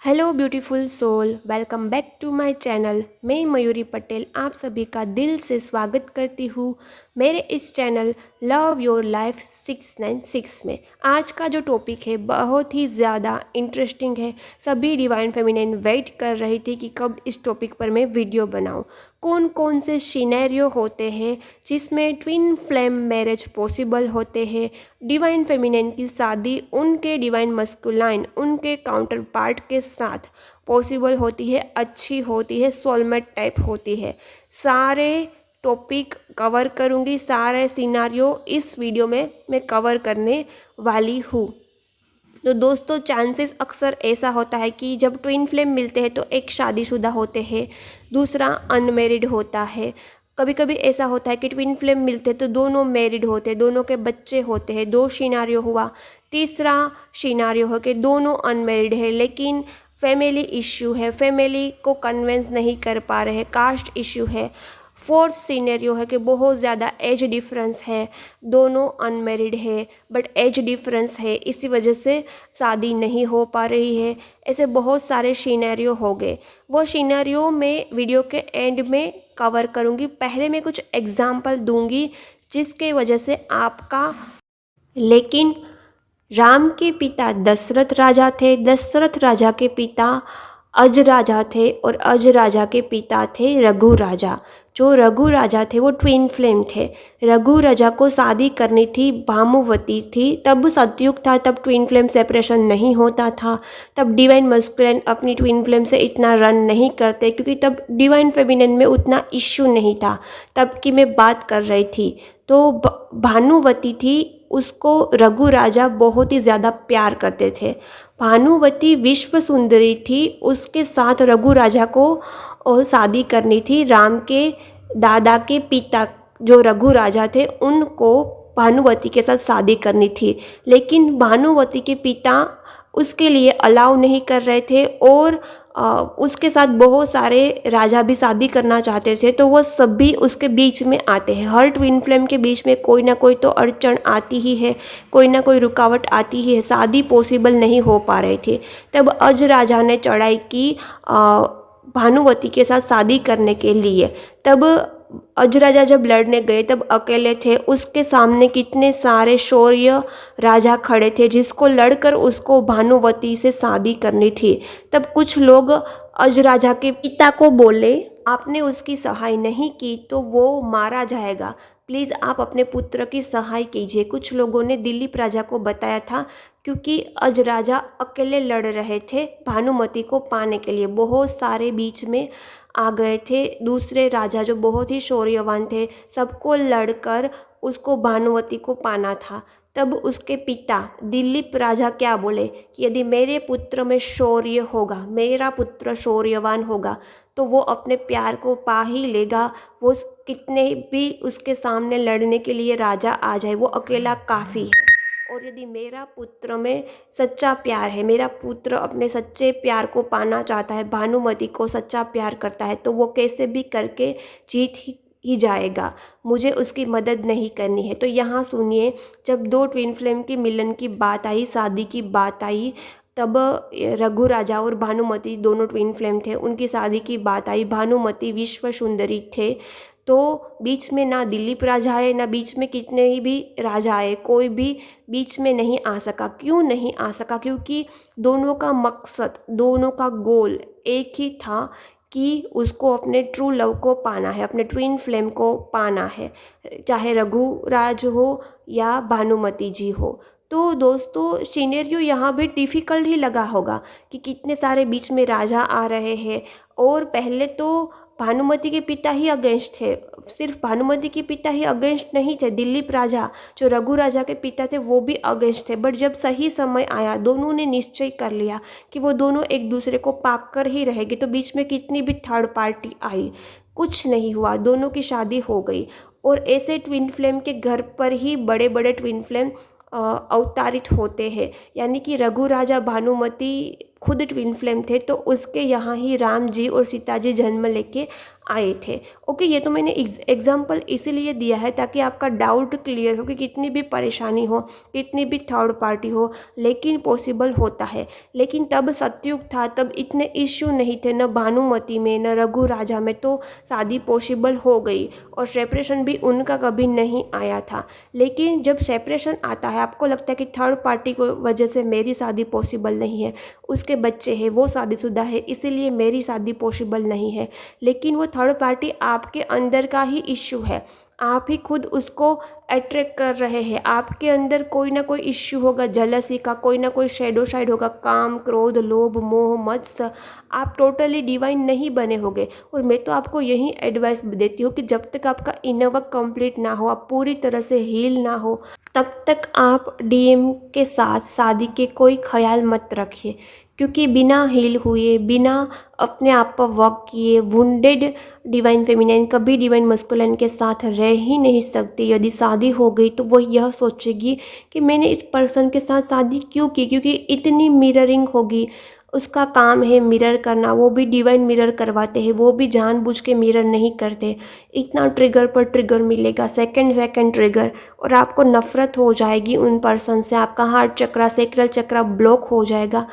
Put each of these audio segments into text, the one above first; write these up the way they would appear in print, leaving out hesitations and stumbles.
Hello beautiful soul, welcome back to my channel. मैं मयूरी पटेल आप सभी का दिल से स्वागत करती हूँ मेरे इस चैनल लव योर लाइफ 696 में। आज का जो टॉपिक है बहुत ही ज़्यादा इंटरेस्टिंग है। सभी डिवाइन फेमिनिन वेट कर रही थी कि कब इस टॉपिक पर मैं वीडियो बनाऊँ। कौन कौन से सिनेरियो होते हैं जिसमें ट्विन फ्लेम मैरिज पॉसिबल होते हैं, डिवाइन फेमिनिन की शादी उनके डिवाइन मस्कुलाइन उनके काउंटर पार्ट के साथ पॉसिबल होती है, अच्छी होती है, सोलमेट टाइप होती है। सारे टॉपिक कवर करूँगी, सारे सिनारियो इस वीडियो में मैं कवर करने वाली हूँ। तो दोस्तों, चांसेस अक्सर ऐसा होता है कि जब ट्विन फ्लेम मिलते हैं तो एक शादीशुदा होते हैं, दूसरा अनमेरिड होता है। कभी कभी ऐसा होता है कि ट्विन फ्लेम मिलते हैं तो दोनों मैरिड होते हैं, दोनों के बच्चे होते हैं। दो सिनारियो हुआ। तीसरा सिनारियो हो कि दोनों अनमेरिड है लेकिन फैमिली इश्यू है, फैमिली को कन्विंस नहीं कर पा रहे हैं, कास्ट इश्यू है। फोर्थ सिनेरियो है कि बहुत ज़्यादा एज डिफरेंस है, दोनों अनमेरिड है बट एज डिफरेंस है, इसी वजह से शादी नहीं हो पा रही है। ऐसे बहुत सारे सिनेरियो हो गए। वो सिनेरियो मैं वीडियो के एंड में कवर करूँगी। पहले मैं कुछ एग्जाम्पल दूंगी जिसके वजह से आपका लेकिन राम के पिता दशरथ राजा थे, दशरथ राजा के पिता अज राजा थे और अज राजा के पिता थे रघु राजा। जो रघु राजा थे वो ट्विन फ्लेम थे। रघु राजा को शादी करनी थी, भानुवती थी। तब सतयुग था, तब ट्विन फ्लेम सेपरेशन नहीं होता था। तब डिवाइन मस्कुलिन अपनी ट्विन फ्लेम से इतना रन नहीं करते क्योंकि तब डिवाइन फेमिनिन में उतना इश्यू नहीं था। तब की मैं बात कर रही थी। तो भानुवती थी, उसको रघु राजा बहुत ही ज़्यादा प्यार करते थे। भानुवती विश्व सुंदरी थी, उसके साथ रघु राजा को शादी करनी थी। राम के दादा के पिता जो रघु राजा थे उनको भानुवती के साथ शादी करनी थी, लेकिन भानुवती के पिता उसके लिए अलाउ नहीं कर रहे थे और उसके साथ बहुत सारे राजा भी शादी करना चाहते थे। तो वो सभी उसके बीच में आते हैं। हर ट्विन फ्लेम के बीच में कोई ना कोई तो अड़चन आती ही है, कोई ना कोई रुकावट आती ही है। शादी पॉसिबल नहीं हो पा रही थी। तब अज राजा ने चढ़ाई की भानुवती के साथ शादी करने के लिए। तब अजराजा जब लड़ने गए तब अकेले थे, उसके सामने कितने सारे शौर्य राजा खड़े थे जिसको लड़कर उसको भानुवती से शादी करनी थी। तब कुछ लोग अजराजा के पिता को बोले, आपने उसकी सहाय नहीं की तो वो मारा जाएगा, प्लीज़ आप अपने पुत्र की सहाय कीजिए। कुछ लोगों ने दिलीप राजा को बताया था क्योंकि अजराजा अकेले लड़ रहे थे भानुमति को पाने के लिए। बहुत सारे बीच में आ गए थे दूसरे राजा जो बहुत ही शौर्यवान थे, सबको लड़कर उसको भानुवती को पाना था। तब उसके पिता दिलीप राजा क्या बोले कि यदि मेरे पुत्र में शौर्य होगा, मेरा पुत्र शौर्यवान होगा तो वो अपने प्यार को पा ही लेगा। वो कितने भी उसके सामने लड़ने के लिए राजा आ जाए, वो अकेला काफ़ी है। और यदि मेरा पुत्र में सच्चा प्यार है, मेरा पुत्र अपने सच्चे प्यार को पाना चाहता है, भानुमति को सच्चा प्यार करता है, तो वो कैसे भी करके जीत ही जाएगा। मुझे उसकी मदद नहीं करनी है। तो यहाँ सुनिए, जब दो ट्विन फ्लेम की मिलन की बात आई, शादी की बात आई, तब रघु राजा और भानुमति दोनों ट्विन फ्लेम थे, उनकी शादी की बात आई। भानुमति विश्व सुंदरी थे, तो बीच में ना दिलीप राजा आए, ना बीच में कितने ही भी राजा आए, कोई भी बीच में नहीं आ सका। क्यों नहीं आ सका? क्योंकि दोनों का मकसद, दोनों का गोल एक ही था कि उसको अपने ट्रू लव को पाना है, अपने ट्विन फ्लेम को पाना है, चाहे रघुराज हो या भानुमति जी हो। तो दोस्तों, सिनेरियो यहाँ भी डिफ़िकल्ट ही लगा होगा कि कितने सारे बीच में राजा आ रहे हैं। और पहले तो भानुमति के पिता ही अगेंस्ट थे। सिर्फ भानुमति के पिता ही अगेंस्ट नहीं थे, दिलीप राजा जो रघु राजा के पिता थे वो भी अगेंस्ट थे। बट जब सही समय आया, दोनों ने निश्चय कर लिया कि वो दोनों एक दूसरे को पाक कर ही रहेंगे। तो बीच में कितनी भी थर्ड पार्टी आई, कुछ नहीं हुआ, दोनों की शादी हो गई। और ऐसे ट्विन फ्लेम के घर पर ही बड़े बड़े ट्विन फ्लेम अवतारित होते हैं। यानी कि रघु राजा भानुमति खुद ट्विन फ्लेम थे, तो उसके यहाँ ही राम जी और सीता जी जन्म लेके आए थे। ओके, ये तो मैंने एग्जाम्पल इसीलिए दिया है ताकि आपका डाउट क्लियर हो कि कितनी भी परेशानी हो, कितनी भी थर्ड पार्टी हो, लेकिन पॉसिबल होता है। लेकिन तब सतयुग था, तब इतने इश्यू नहीं थे, न भानुमति में न रघु राजा में, तो शादी पॉसिबल हो गई और सेपरेशन भी उनका कभी नहीं आया था। लेकिन जब सेपरेशन आता है, आपको लगता है कि थर्ड पार्टी को वजह से मेरी शादी पॉसिबल नहीं है, उसके बच्चे हैं, वो शादीशुदा है, इसीलिए मेरी शादी पॉसिबल नहीं है। लेकिन वो थर्ड पार्टी आपके अंदर का ही इश्यू है, आप ही खुद उसको अट्रैक्ट कर रहे हैं। आपके अंदर कोई ना कोई इश्यू होगा, जलसी का कोई ना कोई शैडो साइड होगा, काम, क्रोध, लोभ, मोह, मत्सर। आप टोटली डिवाइन नहीं बने होगे। और मैं तो आपको यही एडवाइस देती हूँ कि जब तक आपका इनर वर्क कंप्लीट ना हो, आप पूरी तरह से हील ना हो, तब तक आप डीएम के साथ शादी के कोई ख्याल मत रखिए। क्योंकि बिना हील हुए, बिना अपने आप पर वर्क किए, वुंडेड डिवाइन फेमिनाइन कभी डिवाइन मस्कुलिन के साथ रह ही नहीं सकती। यदि शादी हो गई तो वो यह सोचेगी कि मैंने इस पर्सन के साथ शादी क्यों की, क्योंकि इतनी मिररिंग होगी। उसका काम है मिरर करना, वो भी डिवाइन मिरर करवाते हैं, वो भी जानबूझ के मिरर नहीं करते। इतना ट्रिगर पर ट्रिगर मिलेगा, सेकंड सेकंड ट्रिगर, और आपको नफरत हो जाएगी उन पर्सन से, आपका हार्ट चक्रा, सेक्रल चक्रा ब्लॉक हो जाएगा।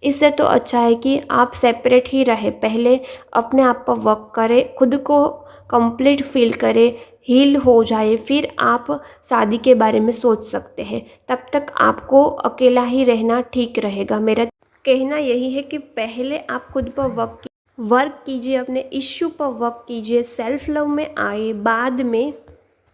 इससे तो अच्छा है कि आप सेपरेट ही रहे, पहले अपने आप पर वर्क करें, खुद को कंप्लीट फील करें, हील हो जाए, फिर आप शादी के बारे में सोच सकते हैं। तब तक आपको अकेला ही रहना ठीक रहेगा। मेरा कहना यही है कि पहले आप खुद पर वर्क कीजिए, अपने इश्यू पर वर्क कीजिए, सेल्फ लव में आए, बाद में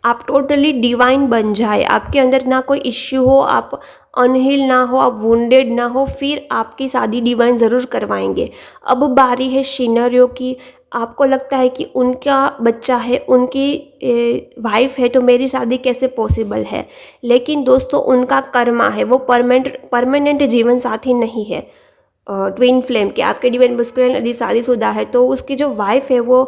आप टोटली डिवाइन बन जाए, आपके अंदर ना कोई इश्यू हो, आप अनहील ना हो, आप वुंडेड ना हो, फिर आपकी शादी डिवाइन ज़रूर करवाएंगे। अब बारी है सिनेरियो की। आपको लगता है कि उनका बच्चा है, उनकी वाइफ है, तो मेरी शादी कैसे पॉसिबल है। लेकिन दोस्तों, उनका कर्मा है, वो परमानेंट जीवन साथी नहीं है। ट्विन फ्लेम के आपके डिवाइन मस्कुलिन यदि शादीशुदा है, तो उसकी जो वाइफ है वो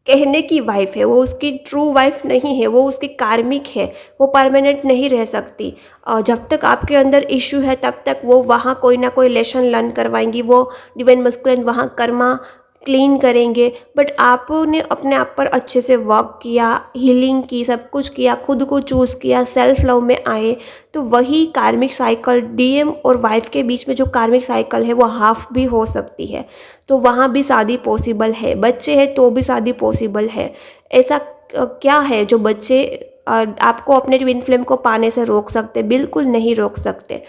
कहने की वाइफ है, वो उसकी ट्रू वाइफ नहीं है, वो उसकी कार्मिक है, वो परमानेंट नहीं रह सकती। जब तक आपके अंदर इश्यू है, तब तक वो वहाँ कोई ना कोई लेसन लर्न करवाएंगी, वो डिवाइन मस्कुलिन वहाँ कर्मा क्लीन करेंगे। बट आपने अपने आप पर अच्छे से वर्क किया, हीलिंग की, सब कुछ किया, खुद को चूज़ किया, सेल्फ लव में आए, तो वही कार्मिक साइकिल डीएम और वाइफ के बीच में जो कार्मिक साइकिल है वो हाफ भी हो सकती है। तो वहाँ भी शादी पॉसिबल है, बच्चे हैं तो भी शादी पॉसिबल है। ऐसा क्या है जो बच्चे आपको अपने ट्विन फ्लेम को पाने से रोक सकते? बिल्कुल नहीं रोक सकते।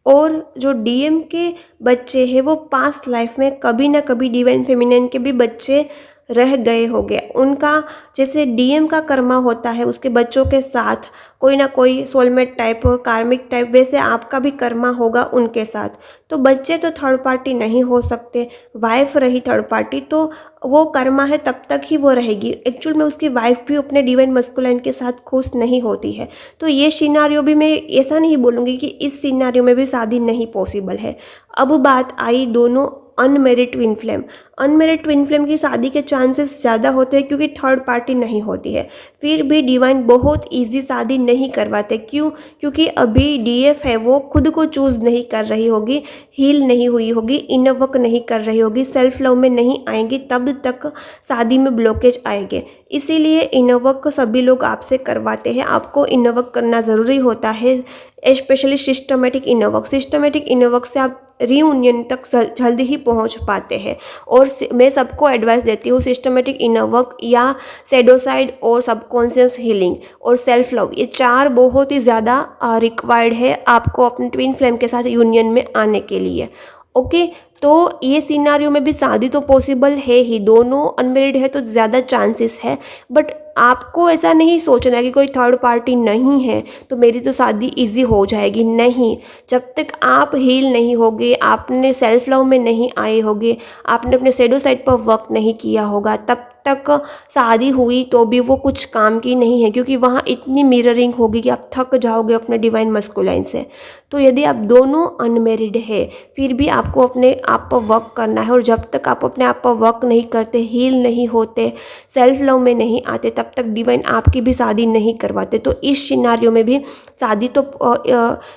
और जो डीएम के बच्चे हैं वो पास्ट लाइफ में कभी ना कभी डिवाइन फेमिनिन के भी बच्चे रह गए होंगे। उनका जैसे डीएम का कर्मा होता है उसके बच्चों के साथ, कोई ना कोई सोलमेट टाइप, कार्मिक टाइप, वैसे आपका भी कर्मा होगा उनके साथ। तो बच्चे तो थर्ड पार्टी नहीं हो सकते, वाइफ रही थर्ड पार्टी तो वो कर्मा है, तब तक ही वो रहेगी। एक्चुअल में उसकी वाइफ भी अपने डिवाइन मस्कुलिन के साथ खुश नहीं होती है। तो ये सिनारियो भी, मैं ऐसा नहीं बोलूँगी कि इस सिनारियो में भी शादी नहीं पॉसिबल है। अब बात आई दोनों unmarried twin flame. Unmarried twin flame की शादी के चांसेस ज़्यादा होते हैं क्योंकि थर्ड पार्टी नहीं होती है। फिर भी डिवाइन बहुत इजी शादी नहीं करवाते। क्यों? क्योंकि अभी डीएफ है वो खुद को चूज़ नहीं कर रही होगी, हील नहीं हुई होगी, इनर वर्क नहीं कर रही होगी, सेल्फ लव में नहीं आएंगी, तब तक शादी में ब्लॉकेज आएंगे। इसीलिए इनर वर्क सभी लोग आपसे करवाते हैं। आपको इनर वर्क करना ज़रूरी होता है, specially systematic inner work. Systematic inner work से आप रीयूनियन तक जल्दी ही पहुंच पाते हैं। और मैं सबको एडवाइस देती हूँ, सिस्टमेटिक इनर वर्क या शैडोसाइड और सबकॉन्शियस हीलिंग और सेल्फ लव, ये चार बहुत ही ज़्यादा रिक्वायर्ड है आपको अपने ट्विन फ्लेम के साथ यूनियन में आने के लिए। ओके, तो ये सिनारियो में भी शादी तो पॉसिबल है ही, दोनों अनमेरिड है तो ज़्यादा चांसेस है। बट आपको ऐसा नहीं सोचना कि कोई थर्ड पार्टी नहीं है तो मेरी तो शादी इजी हो जाएगी। नहीं, जब तक आप हील नहीं होगे, आपने सेल्फ लव में नहीं आए होगे, आपने अपने शैडो साइड पर वर्क नहीं किया होगा, तब तक शादी हुई तो भी वो कुछ काम की नहीं है, क्योंकि वहाँ इतनी मिररिंग होगी कि आप थक जाओगे अपने डिवाइन मस्कुलाइन से। तो यदि आप दोनों अनमेरिड है फिर भी आपको अपने आप पर वर्क करना है, और जब तक आप अपने आप पर वर्क नहीं करते, हील नहीं होते, सेल्फ लव में नहीं आते, तब तक डिवाइन आपकी भी शादी नहीं करवाते। तो इस सिनारियो में भी शादी तो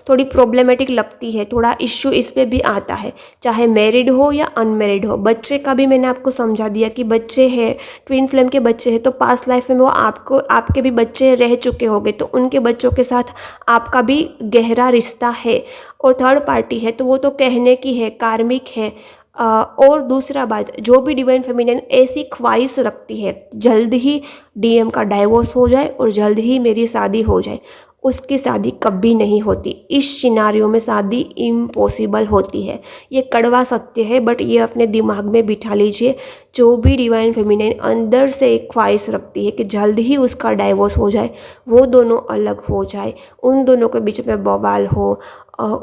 थोड़ी प्रॉब्लमेटिक लगती है, थोड़ा इश्यू इस पे भी आता है, चाहे मैरिड हो या अनमैरिड हो। बच्चे का भी मैंने आपको समझा दिया कि बच्चे हैं, ट्विन फ्लेम के बच्चे हैं, तो पास्ट लाइफ में वो आपके भी बच्चे रह चुके होंगे, तो उनके बच्चों के साथ आपका भी गहरा रिश्ता है। और थर्ड पार्टी है तो वो तो कहने की है, कार्मिक है। और दूसरा बात, जो भी डिवाइन फेमिनिन ऐसी ख्वाहिश रखती है जल्द ही डीएम का डाइवोर्स हो जाए और जल्द ही मेरी शादी हो जाए, उसकी शादी कभी नहीं होती। इस सिनारियो में शादी इम्पॉसिबल होती है। ये कड़वा सत्य है, बट ये अपने दिमाग में बिठा लीजिए। जो भी डिवाइन फेमिनिन अंदर से एक ख्वाहिश रखती है कि जल्द ही उसका डाइवोर्स हो जाए, वो दोनों अलग हो जाए, उन दोनों के बीच में बवाल हो,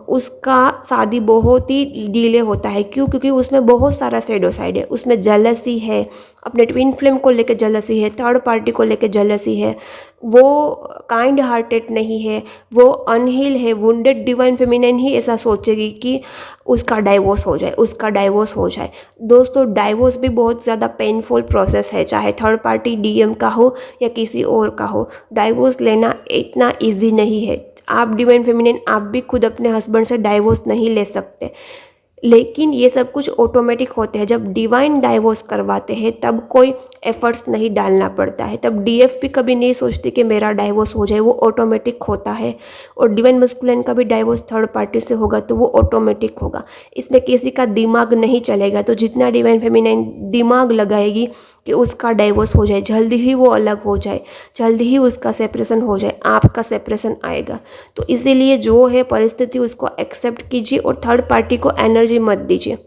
उसका शादी बहुत ही डिले होता है। क्यों? क्योंकि उसमें बहुत सारा सैडो साइड है, उसमें जेलसी है, अपने ट्विन फ्लेम को लेकर जेलसी है, थर्ड पार्टी को लेकर जेलसी है, वो काइंड हार्टेड नहीं है, वो अनहील है। वुंडेड डिवाइन फेमिनिन ही ऐसा सोचेगी कि उसका डाइवोर्स हो जाए, उसका डाइवोर्स हो जाए। दोस्तों, डाइवोर्स भी बहुत ज़्यादा पेनफुल प्रोसेस है, चाहे थर्ड पार्टी डीएम का हो या किसी और का हो। डाइवोर्स लेना इतना ईजी नहीं है। आप डिवाइन फेमिनिन, आप भी खुद अपने हस्बैंड से डाइवोर्स नहीं ले सकते, लेकिन ये सब कुछ ऑटोमेटिक होते हैं। जब डिवाइन डाइवोर्स करवाते हैं तब कोई एफर्ट्स नहीं डालना पड़ता है, तब डीएफ भी कभी नहीं सोचती कि मेरा डाइवोर्स हो जाए, वो ऑटोमेटिक होता है। और डिवाइन मस्कुलिन का भी डाइवोर्स थर्ड पार्टी से होगा तो वो ऑटोमेटिक होगा, इसमें किसी का दिमाग नहीं चलेगा। तो जितना डिवाइन फेमिनाइन दिमाग लगाएगी कि उसका डाइवोर्स हो जाए, जल्द ही वो अलग हो जाए, जल्द ही उसका सेपरेशन हो जाए, आपका सेपरेशन आएगा। तो इसीलिए जो है परिस्थिति उसको एक्सेप्ट कीजिए और थर्ड पार्टी को एनर्जी मत दीजिए।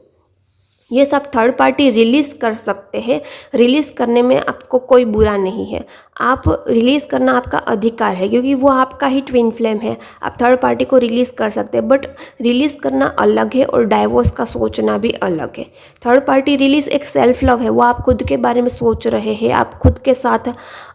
ये सब थर्ड पार्टी रिलीज़ कर सकते हैं, रिलीज़ करने में आपको कोई बुरा नहीं है। आप रिलीज़ करना आपका अधिकार है, क्योंकि वो आपका ही ट्विन फ्लेम है। आप थर्ड पार्टी को रिलीज़ कर सकते हैं, बट रिलीज़ करना अलग है और डाइवोर्स का सोचना भी अलग है। थर्ड पार्टी रिलीज़ एक सेल्फ लव है, वो आप खुद के बारे में सोच रहे हैं, आप खुद के साथ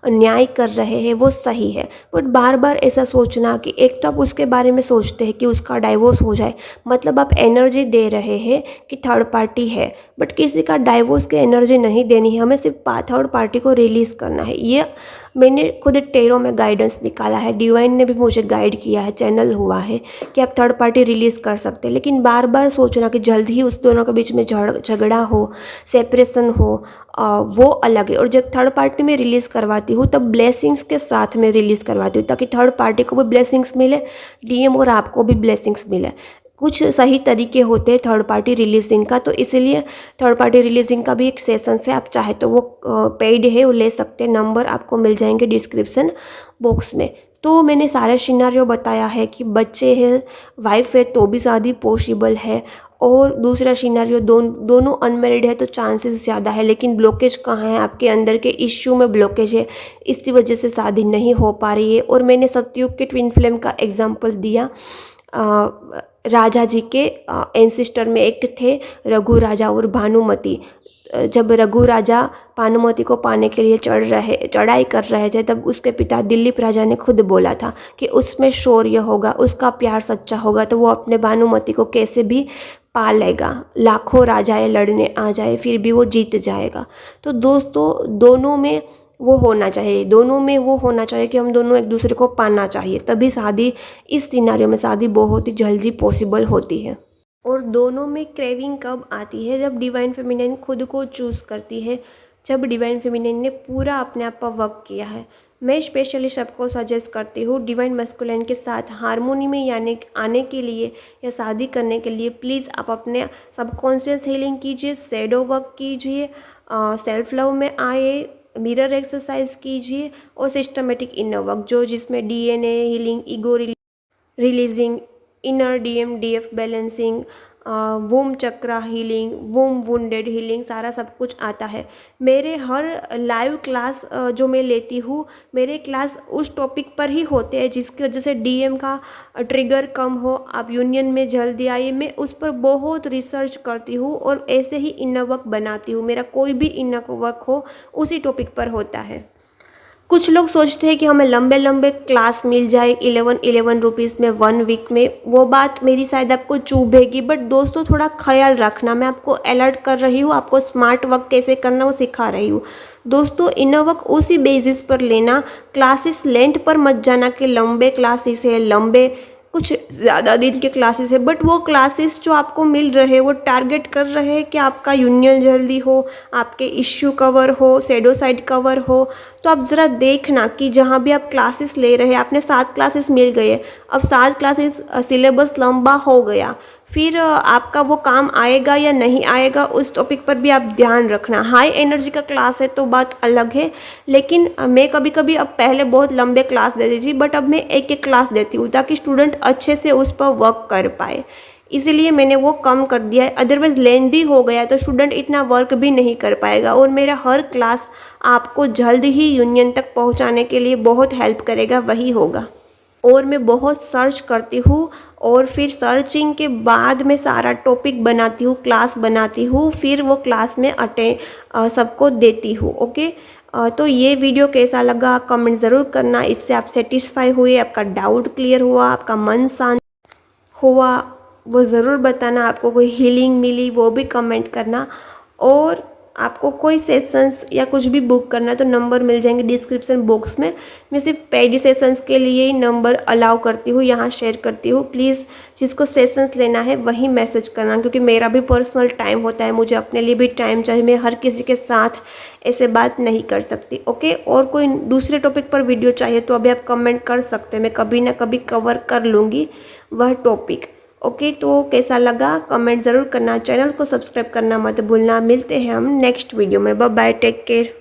न्याय कर रहे हैं, वो सही है। बट बार बार ऐसा सोचना कि एक तो आप उसके बारे में सोचते हैं कि उसका डाइवोर्स हो जाए, मतलब आप एनर्जी दे रहे हैं कि थर्ड पार्टी है, बट किसी का डाइवोर्स की एनर्जी नहीं देनी है, हमें सिर्फ थर्ड पार्टी को रिलीज़ करना है। ये मैंने खुद टेरो में गाइडेंस निकाला है, डिवाइन ने भी मुझे गाइड किया है, चैनल हुआ है कि आप थर्ड पार्टी रिलीज़ कर सकते हैं। लेकिन बार बार सोचना कि जल्द ही उस दोनों के बीच में झगड़ा हो, सेपरेशन हो, वो अलग है। और जब थर्ड पार्टी में रिलीज़ करवाती हूँ तब ब्लेसिंग्स के साथ में रिलीज़ करवाती हूँ, ताकि थर्ड पार्टी को भी ब्लेसिंग्स मिले, डीएम और आपको भी ब्लेसिंग्स मिले। कुछ सही तरीके होते हैं थर्ड पार्टी रिलीजिंग का, तो इसलिए थर्ड पार्टी रिलीजिंग का भी एक सेशन से आप चाहे तो वो पेड है, वो ले सकते हैं। नंबर आपको मिल जाएंगे डिस्क्रिप्शन बॉक्स में। तो मैंने सारे सिनारियो बताया है कि बच्चे हैं, वाइफ है तो भी शादी पॉसिबल है, और दूसरा सिनारियो दोनों अनमेरिड है तो चांसेस ज़्यादा है। लेकिन ब्लॉकेज कहाँ है? आपके अंदर के इश्यू में ब्लॉकेज है, इसी वजह से शादी नहीं हो पा रही है। और मैंने सतयुग के ट्विन फ्लेम का एग्जाम्पल दिया। राजा जी के एंसिस्टर में एक थे रघु राजा और भानुमति। जब रघु राजा भानुमति को पाने के लिए चढ़ाई कर रहे थे, तब उसके पिता दिलीप राजा ने खुद बोला था कि उसमें शौर्य होगा, उसका प्यार सच्चा होगा तो वो अपने भानुमति को कैसे भी पा लेगा। लाखों राजाएं लड़ने आ जाए फिर भी वो जीत जाएगा। तो दोस्तों, दोनों में वो होना चाहिए, दोनों में वो होना चाहिए कि हम दोनों एक दूसरे को पाना चाहिए, तभी शादी, इस सिनारियो में शादी बहुत ही जल्दी पॉसिबल होती है। और दोनों में क्रेविंग कब आती है? जब डिवाइन फेमिनिन खुद को चूज़ करती है, जब डिवाइन फेमिनिन ने पूरा अपने आप पर वर्क किया है। मैं स्पेशली सबको सजेस्ट करती हूँ डिवाइन मस्कुलिन के साथ हारमोनी में आने के लिए या शादी करने के लिए प्लीज़ आप अपने सबकॉन्शियस हीलिंग कीजिए, शैडो वर्क कीजिए, सेल्फ लव में आए, मिरर एक्सरसाइज कीजिए और सिस्टमेटिक इनर वर्क जिसमें DNA healing, ego releasing, inner DM DF balancing, womb chakra healing, womb wounded healing, सारा सब कुछ आता है। मेरे हर लाइव क्लास जो मैं लेती हूँ, मेरे क्लास उस टॉपिक पर ही होते हैं जिसकी वजह से डीएम का ट्रिगर कम हो, आप यूनियन में जल्दी आइए। मैं उस पर बहुत रिसर्च करती हूँ और ऐसे ही इनर वर्क बनाती हूँ। मेरा कोई भी इनर वर्क हो उसी टॉपिक पर होता है। कुछ लोग सोचते हैं कि हमें लंबे लंबे क्लास मिल जाए 11 रुपीज़ में 1 वीक में, वो बात मेरी शायद आपको चुभेगी, बट दोस्तों थोड़ा ख्याल रखना, मैं आपको अलर्ट कर रही हूँ, आपको स्मार्ट वर्क कैसे करना वो सिखा रही हूँ। दोस्तों इनर वर्क उसी बेसिस पर लेना, क्लासेस लेंथ पर मत जाना कि लंबे क्लासेस है, लंबे कुछ ज़्यादा दिन के क्लासेस है, बट वो क्लासेस जो आपको मिल रहे हैं वो टारगेट कर रहे हैं कि आपका यूनियन जल्दी हो, आपके इश्यू कवर हो, शैडो साइड कवर हो। तो आप ज़रा देखना कि जहाँ भी आप क्लासेस ले रहे हैं, आपने 7 क्लासेस मिल गए, अब 7 क्लासेस सिलेबस लंबा हो गया, फिर आपका वो काम आएगा या नहीं आएगा उस टॉपिक पर भी आप ध्यान रखना। हाई एनर्जी का क्लास है तो बात अलग है, लेकिन मैं कभी कभी अब पहले बहुत लंबे क्लास देती थी, बट अब मैं एक एक क्लास देती हूँ ताकि स्टूडेंट अच्छे से उस पर वर्क कर पाए, इसीलिए मैंने वो कम कर दिया है। अदरवाइज़ लेंदी हो गया तो स्टूडेंट इतना वर्क भी नहीं कर पाएगा, और मेरा हर क्लास आपको जल्द ही यूनियन तक पहुंचाने के लिए बहुत हेल्प करेगा, वही होगा। और मैं बहुत सर्च करती हूँ और फिर सर्चिंग के बाद मैं सारा टॉपिक बनाती हूँ, क्लास बनाती हूँ, फिर वो क्लास में सबको देती हूँ। ओके, तो ये वीडियो कैसा लगा कमेंट ज़रूर करना, इससे आप सेटिस्फाई हुए, आपका डाउट क्लियर हुआ, आपका मन शांत हुआ, वो ज़रूर बताना। आपको कोई हीलिंग मिली वो भी कमेंट करना, और आपको कोई सेशंस या कुछ भी बुक करना है तो नंबर मिल जाएंगे डिस्क्रिप्शन बॉक्स में। मैं सिर्फ पेड सेशंस के लिए ही नंबर अलाउ करती हूँ, यहाँ शेयर करती हूँ। प्लीज़ जिसको सेशंस लेना है वही मैसेज करना, क्योंकि मेरा भी पर्सनल टाइम होता है, मुझे अपने लिए भी टाइम चाहिए, मैं हर किसी के साथ ऐसे बात नहीं कर सकती। ओके, और कोई दूसरे टॉपिक पर वीडियो चाहिए तो अभी आप कमेंट कर सकते हैं, मैं कभी ना कभी कवर कर लूँगी वह टॉपिक। ओके, तो कैसा लगा कमेंट ज़रूर करना, चैनल को सब्सक्राइब करना मत भूलना। मिलते हैं हम नेक्स्ट वीडियो में, बाय बाय, टेक केयर।